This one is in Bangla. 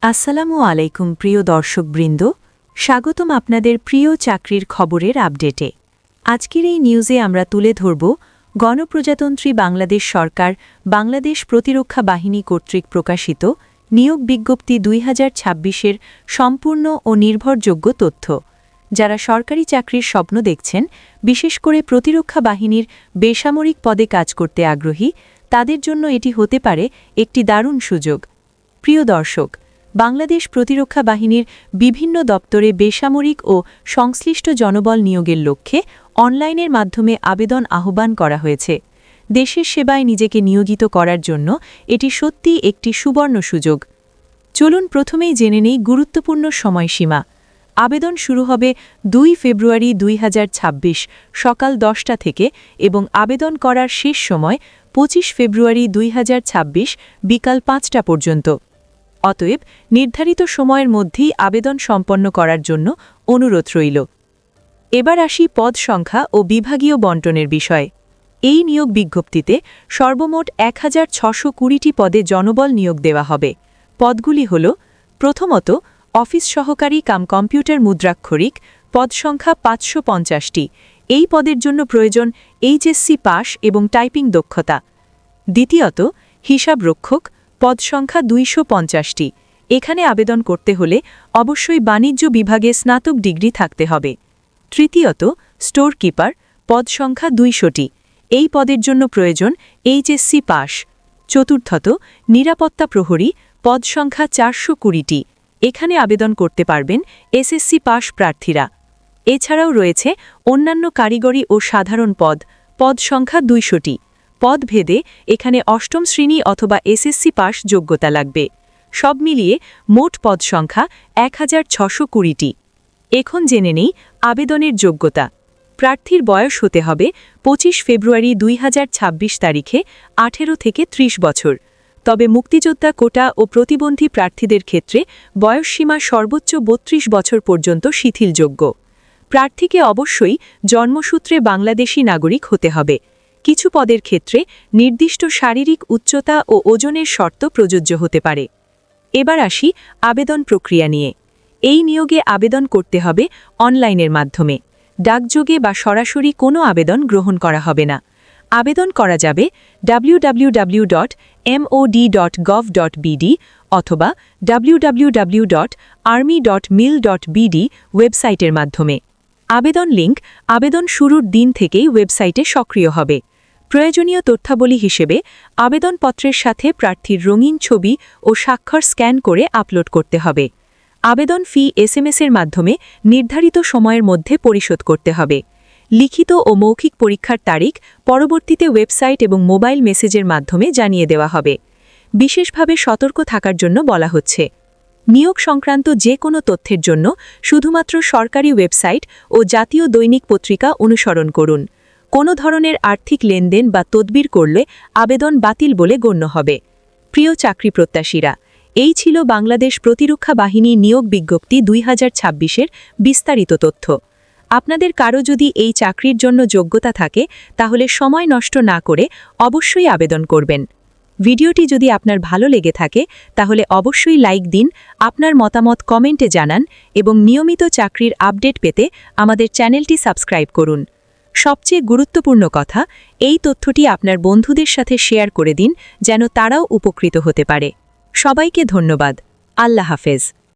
আসসালামু আলাইকুম প্রিয় দর্শকবৃন্দ, স্বাগতম আপনাদের প্রিয় চাকরির খবরের আপডেটে। আজকের এই নিউজে আমরা তুলে ধরব গণপ্রজাতন্ত্রী বাংলাদেশ সরকার বাংলাদেশ প্রতিরক্ষা বাহিনী কর্তৃক প্রকাশিত নিয়োগ বিজ্ঞপ্তি 2026-এর সম্পূর্ণ ও নির্ভরযোগ্য তথ্য। যারা সরকারি চাকরির স্বপ্ন দেখছেন, বিশেষ করে প্রতিরক্ষা বাহিনীর বেসামরিক পদে কাজ করতে আগ্রহী, তাদের জন্য এটি হতে পারে একটি দারুণ সুযোগ। প্রিয় দর্শক, বাংলাদেশ প্রতিরক্ষা বাহিনীর বিভিন্ন দপ্তরে বেসামরিক ও সংশ্লিষ্ট জনবল নিয়োগের লক্ষ্যে অনলাইনের মাধ্যমে আবেদন আহ্বান করা হয়েছে। দেশের সেবায় নিজেকে নিয়োজিত করার জন্য এটি সত্যিই একটি সুবর্ণ সুযোগ। চলুন প্রথমেই জেনে নেই গুরুত্বপূর্ণ সময়সীমা। আবেদন শুরু হবে 2 ফেব্রুয়ারি 2026 সকাল 10টা থেকে এবং আবেদন করার শেষ সময় 25 ফেব্রুয়ারি 2026 বিকাল 5টা পর্যন্ত। অতএব নির্ধারিত সময়ের মধ্যেই আবেদন সম্পন্ন করার জন্য অনুরোধ রইল। এবার আসি পদ সংখ্যা ও বিভাগীয় বণ্টনের বিষয়। এই নিয়োগ বিজ্ঞপ্তিতে সর্বমোট 1620টি পদে জনবল নিয়োগ দেওয়া হবে। পদগুলি হল: প্রথমত, অফিস সহকারী কাম কম্পিউটার মুদ্রাক্ষরিক, পদ সংখ্যা 550টি। এই পদের জন্য প্রয়োজন এইচএসসি পাস এবং টাইপিং দক্ষতা। দ্বিতীয়ত, হিসাবরক্ষক, পদ সংখ্যা 250টি। এখানে আবেদন করতে হলে অবশ্যই বাণিজ্য বিভাগে স্নাতক ডিগ্রি থাকতে হবে। তৃতীয়ত, স্টোর কিপার, পদ সংখ্যা 200টি। এই পদের জন্য প্রয়োজন এইচএসসি পাস। চতুর্থত, নিরাপত্তা প্রহরী, পদ সংখ্যা 420টি। এখানে আবেদন করতে পারবেন এসএসসি পাস প্রার্থীরা। এছাড়াও রয়েছে অন্যান্য কারিগরি ও সাধারণ পদ, পদ সংখ্যা 200টি। পদভেদে এখানে অষ্টম শ্রেণী অথবা এসএসসি পাস যোগ্যতা লাগবে। সব মিলিয়ে মোট পদ সংখ্যা 1620টি। এখন জেনে নেই আবেদনের যোগ্যতা। প্রার্থীর বয়স হতে হবে 25 ফেব্রুয়ারি 2026 তারিখে 18 থেকে 30 বছর। তবে মুক্তিযোদ্ধা কোটা ও প্রতিবন্ধী প্রার্থীদের ক্ষেত্রে বয়সসীমা সর্বোচ্চ 32 বছর পর্যন্ত শিথিলযোগ্য। প্রার্থীকে অবশ্যই জন্মসূত্রে বাংলাদেশী নাগরিক হতে হবে। কিছু পদের ক্ষেত্রে নির্দিষ্ট শারীরিক উচ্চতা ও ওজনের শর্ত প্রযোজ্য হতে পারে। এবার আসি আবেদন প্রক্রিয়া নিয়ে। এই নিয়োগে আবেদন করতে হবে অনলাইনের মাধ্যমে। ডাকযোগে বা সরাসরি কোনো আবেদন গ্রহণ করা হবে না। আবেদন করা যাবে www.mod.gov.bd অথবা www.army.mil.bd ওয়েবসাইটের মাধ্যমে। আবেদন লিঙ্ক আবেদন শুরুর দিন থেকেই ওয়েবসাইটে সক্রিয় হবে। প্রয়োজনীয় তথ্যাবলী হিসেবে আবেদনপত্রের সাথে প্রার্থীর রঙিন ছবি ও স্বাক্ষর স্ক্যান করে আপলোড করতে হবে। আবেদন ফি এসএমএসের মাধ্যমে নির্ধারিত সময়ের মধ্যে পরিশোধ করতে হবে। লিখিত ও মৌখিক পরীক্ষার তারিখ পরবর্তীতে ওয়েবসাইট এবং মোবাইল মেসেজের মাধ্যমে জানিয়ে দেওয়া হবে। বিশেষভাবে সতর্ক থাকার জন্য বলা হচ্ছে, নিয়োগ সংক্রান্ত যে কোনো তথ্যের জন্য শুধুমাত্র সরকারি ওয়েবসাইট ও জাতীয় দৈনিক পত্রিকা অনুসরণ করুন। কোনো ধরনের আর্থিক লেনদেন বা তদবির করলে আবেদন বাতিল বলে গণ্য হবে। প্রিয় চাকরি প্রত্যাশীরা, এই ছিল বাংলাদেশ প্রতিরক্ষা বাহিনী নিয়োগ বিজ্ঞপ্তি 2026-এর বিস্তারিত তথ্য। আপনাদের কারো যদি এই চাকরির জন্য যোগ্যতা থাকে, তাহলে সময় নষ্ট না করে অবশ্যই আবেদন করবেন। ভিডিওটি যদি আপনার ভালো লেগে থাকে, তাহলে অবশ্যই লাইক দিন, আপনার মতামত কমেন্টে জানান এবং নিয়মিত চাকরির আপডেট পেতে আমাদের চ্যানেলটি সাবস্ক্রাইব করুন। সবচেয়ে গুরুত্বপূর্ণ কথা, এই তথ্যটি আপনার বন্ধুদের সাথে শেয়ার করে দিন, যেন তারাও উপকৃত হতে পারে। সবাইকে ধন্যবাদ। আল্লাহ হাফেজ।